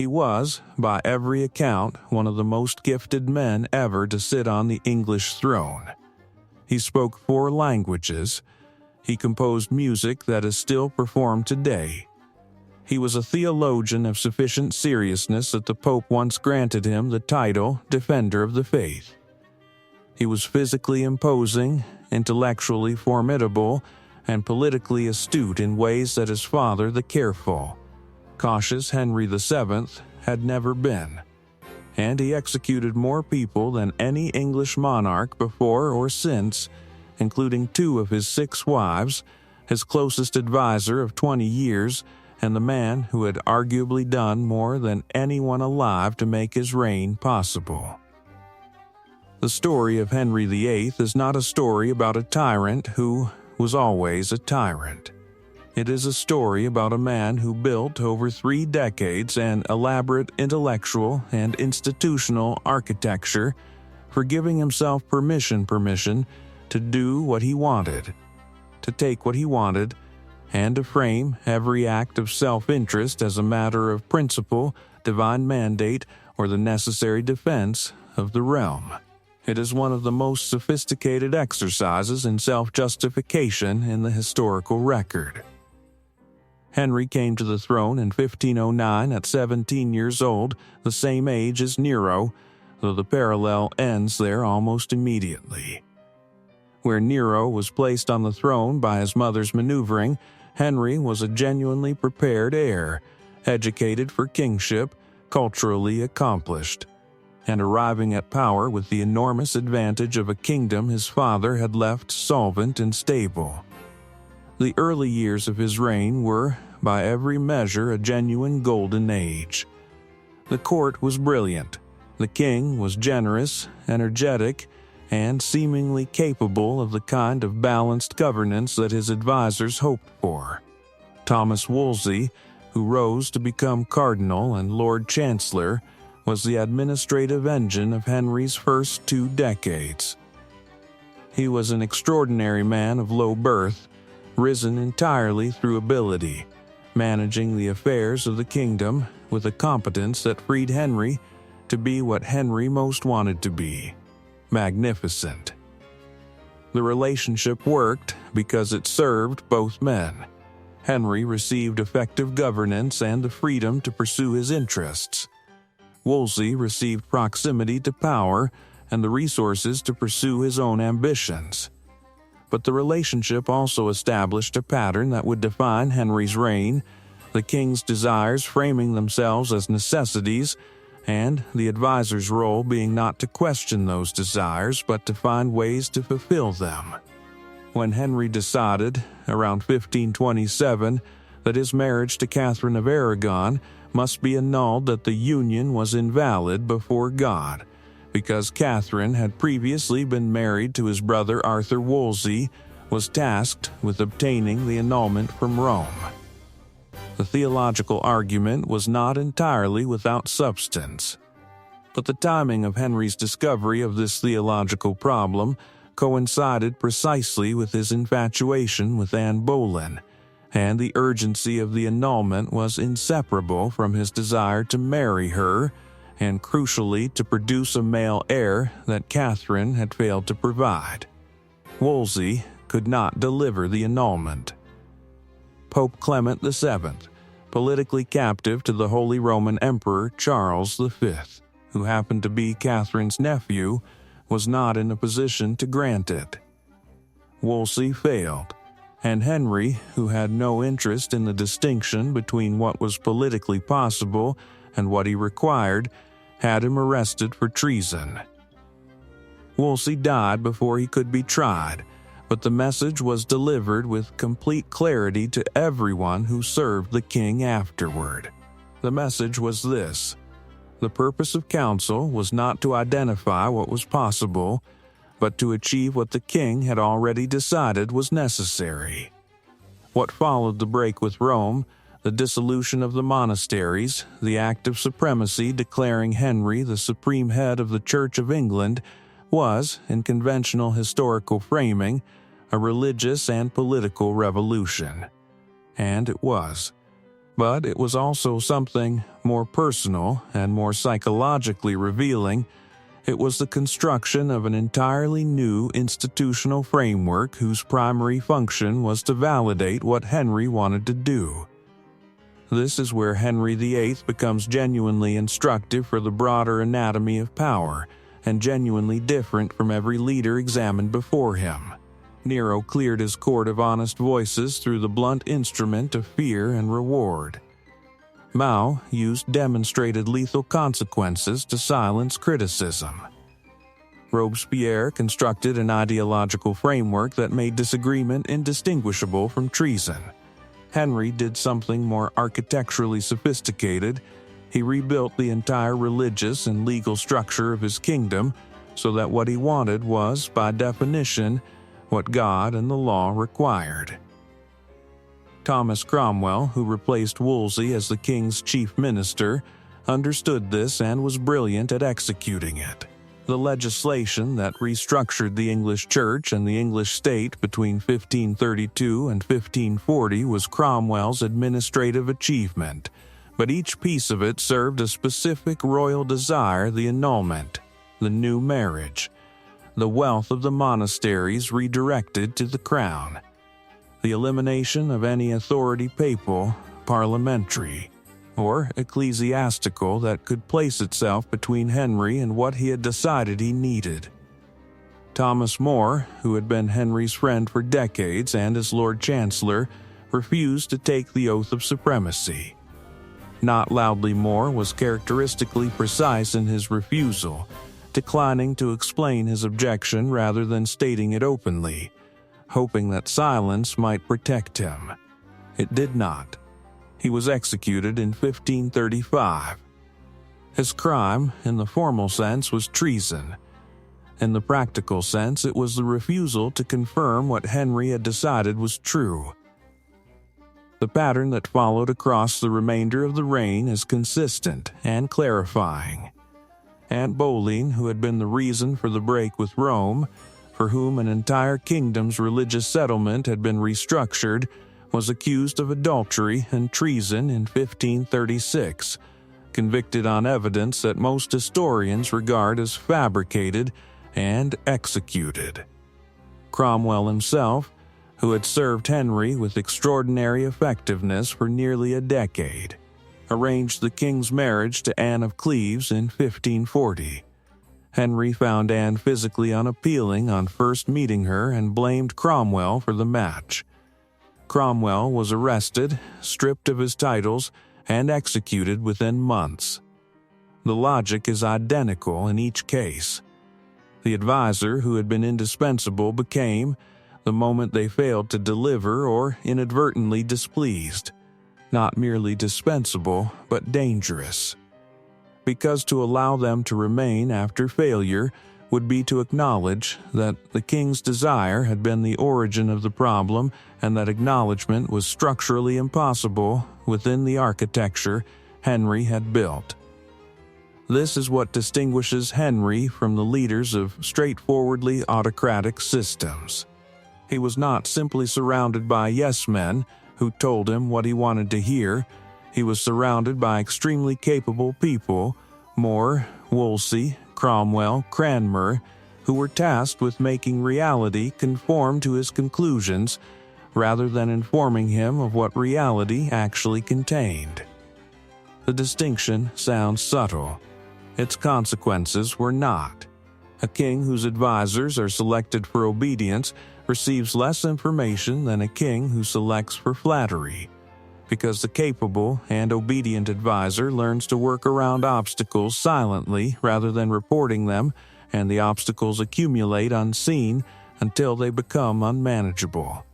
He was, by every account, one of the most gifted men ever to sit on the English throne. He spoke 4 languages. He composed music that is still performed today. He was a theologian of sufficient seriousness that the Pope once granted him the title Defender of the Faith. He was physically imposing, intellectually formidable, and politically astute in ways that his father, the careful, cautious Henry VII, had never been. And he executed more people than any English monarch before or since, including 2 of his 6 wives, his closest advisor of 20 years, and the man who had arguably done more than anyone alive to make his reign possible. The story of Henry VIII is not a story about a tyrant who was always a tyrant. It is a story about a man who built over 3 decades an elaborate intellectual and institutional architecture for giving himself permission to do what he wanted, to take what he wanted, and to frame every act of self-interest as a matter of principle, divine mandate, or the necessary defense of the realm. It is one of the most sophisticated exercises in self-justification in the historical record. Henry came to the throne in 1509 at 17 years old, the same age as Nero, though the parallel ends there almost immediately. Where Nero was placed on the throne by his mother's maneuvering, Henry was a genuinely prepared heir, educated for kingship, culturally accomplished, and arriving at power with the enormous advantage of a kingdom his father had left solvent and stable. The early years of his reign were, by every measure, a genuine golden age. The court was brilliant. The king was generous, energetic, and seemingly capable of the kind of balanced governance that his advisors hoped for. Thomas Wolsey, who rose to become cardinal and Lord Chancellor, was the administrative engine of Henry's first 2 decades. He was an extraordinary man of low birth, risen entirely through ability, managing the affairs of the kingdom with a competence that freed Henry to be what Henry most wanted to be: magnificent. The relationship worked because it served both men. Henry received effective governance and the freedom to pursue his interests. Wolsey received proximity to power and the resources to pursue his own ambitions. But the relationship also established a pattern that would define Henry's reign, the king's desires framing themselves as necessities, and the advisor's role being not to question those desires but to find ways to fulfill them. When Henry decided, around 1527, that his marriage to Catherine of Aragon must be annulled, that the union was invalid before God, because Catherine had previously been married to his brother Arthur Wolsey, was tasked with obtaining the annulment from Rome. The theological argument was not entirely without substance, but the timing of Henry's discovery of this theological problem coincided precisely with his infatuation with Anne Boleyn, and the urgency of the annulment was inseparable from his desire to marry her, and crucially to produce a male heir that Catherine had failed to provide. Wolsey could not deliver the annulment. Pope Clement VII, politically captive to the Holy Roman Emperor Charles V, who happened to be Catherine's nephew, was not in a position to grant it. Wolsey failed, and Henry, who had no interest in the distinction between what was politically possible and what he required, had him arrested for treason. Wolsey died before he could be tried, but the message was delivered with complete clarity to everyone who served the king afterward. The message was this: the purpose of council was not to identify what was possible, but to achieve what the king had already decided was necessary. What followed the break with Rome, the dissolution of the monasteries, the act of supremacy declaring Henry the supreme head of the Church of England, was, in conventional historical framing, a religious and political revolution. And it was. But it was also something more personal and more psychologically revealing. It was the construction of an entirely new institutional framework whose primary function was to validate what Henry wanted to do. This is where Henry VIII becomes genuinely instructive for the broader anatomy of power, and genuinely different from every leader examined before him. Nero cleared his court of honest voices through the blunt instrument of fear and reward. Mao used demonstrated lethal consequences to silence criticism. Robespierre constructed an ideological framework that made disagreement indistinguishable from treason. Henry did something more architecturally sophisticated. He rebuilt the entire religious and legal structure of his kingdom so that what he wanted was, by definition, what God and the law required. Thomas Cromwell, who replaced Wolsey as the king's chief minister, understood this and was brilliant at executing it. The legislation that restructured the English Church and the English state between 1532 and 1540 was Cromwell's administrative achievement, but each piece of it served a specific royal desire: the annulment, the new marriage, the wealth of the monasteries redirected to the crown, the elimination of any authority papal, parliamentary, or ecclesiastical that could place itself between Henry and what he had decided he needed. Thomas More, who had been Henry's friend for decades and as Lord Chancellor, refused to take the oath of supremacy. Not loudly More was characteristically precise in his refusal, declining to explain his objection rather than stating it openly, hoping that silence might protect him. It did not. He was executed in 1535. His crime, in the formal sense, was treason. In the practical sense, it was the refusal to confirm what Henry had decided was true. The pattern that followed across the remainder of the reign is consistent and clarifying. Aunt Boleyn, who had been the reason for the break with Rome, for whom an entire kingdom's religious settlement had been restructured, was accused of adultery and treason in 1536, convicted on evidence that most historians regard as fabricated, and executed. Cromwell himself, who had served Henry with extraordinary effectiveness for nearly a decade, arranged the king's marriage to Anne of Cleves in 1540. Henry found Anne physically unappealing on first meeting her and blamed Cromwell for the match. Cromwell was arrested, stripped of his titles, and executed within months. The logic is identical in each case. The advisor who had been indispensable became, the moment they failed to deliver or inadvertently displeased, not merely dispensable, but dangerous. Because to allow them to remain after failure would be to acknowledge that the king's desire had been the origin of the problem, and that acknowledgement was structurally impossible within the architecture Henry had built. This is what distinguishes Henry from the leaders of straightforwardly autocratic systems. He was not simply surrounded by yes-men who told him what he wanted to hear. He was surrounded by extremely capable people, More, Wolsey, Cromwell, Cranmer, who were tasked with making reality conform to his conclusions rather than informing him of what reality actually contained. The distinction sounds subtle. Its consequences were not. A king whose advisors are selected for obedience receives less information than a king who selects for flattery, because the capable and obedient advisor learns to work around obstacles silently rather than reporting them, and the obstacles accumulate unseen until they become unmanageable.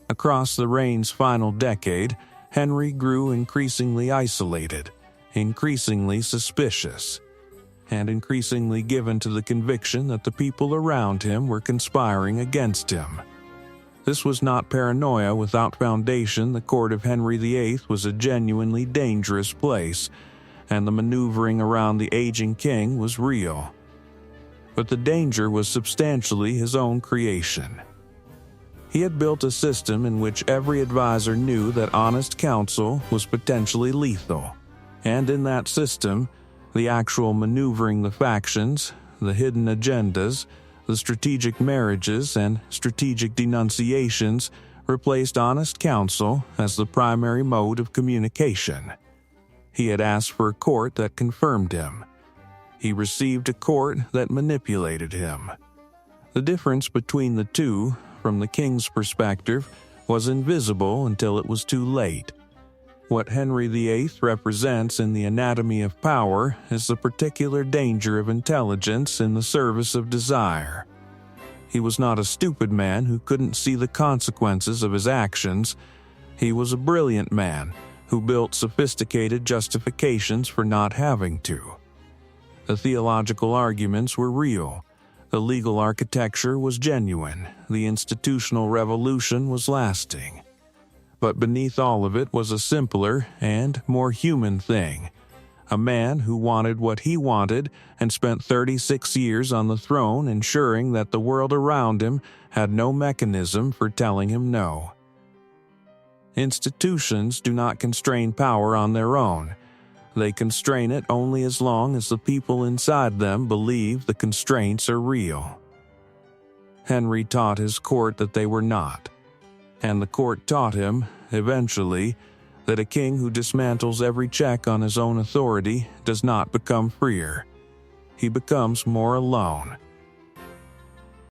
Across the reign's final decade, Henry grew increasingly isolated, increasingly suspicious, and increasingly given to the conviction that the people around him were conspiring against him. This was not paranoia without foundation. The court of Henry VIII was a genuinely dangerous place, and the maneuvering around the aging king was real. But the danger was substantially his own creation. He had built a system in which every advisor knew that honest counsel was potentially lethal, and in that system, the actual maneuvering the factions, the hidden agendas, the strategic marriages, and strategic denunciations replaced honest counsel as the primary mode of communication. He had asked for a court that confirmed him. He received a court that manipulated him. The difference between the two, from the king's perspective, was invisible until it was too late. What Henry VIII represents in the anatomy of power is the particular danger of intelligence in the service of desire. He was not a stupid man who couldn't see the consequences of his actions. He was a brilliant man who built sophisticated justifications for not having to. The theological arguments were real. The legal architecture was genuine. The institutional revolution was lasting. But beneath all of it was a simpler and more human thing. A man who wanted what he wanted and spent 36 years on the throne ensuring that the world around him had no mechanism for telling him no. Institutions do not constrain power on their own. They constrain it only as long as the people inside them believe the constraints are real. Henry taught his court that they were not. And the court taught him, eventually, that a king who dismantles every check on his own authority does not become freer. He becomes more alone.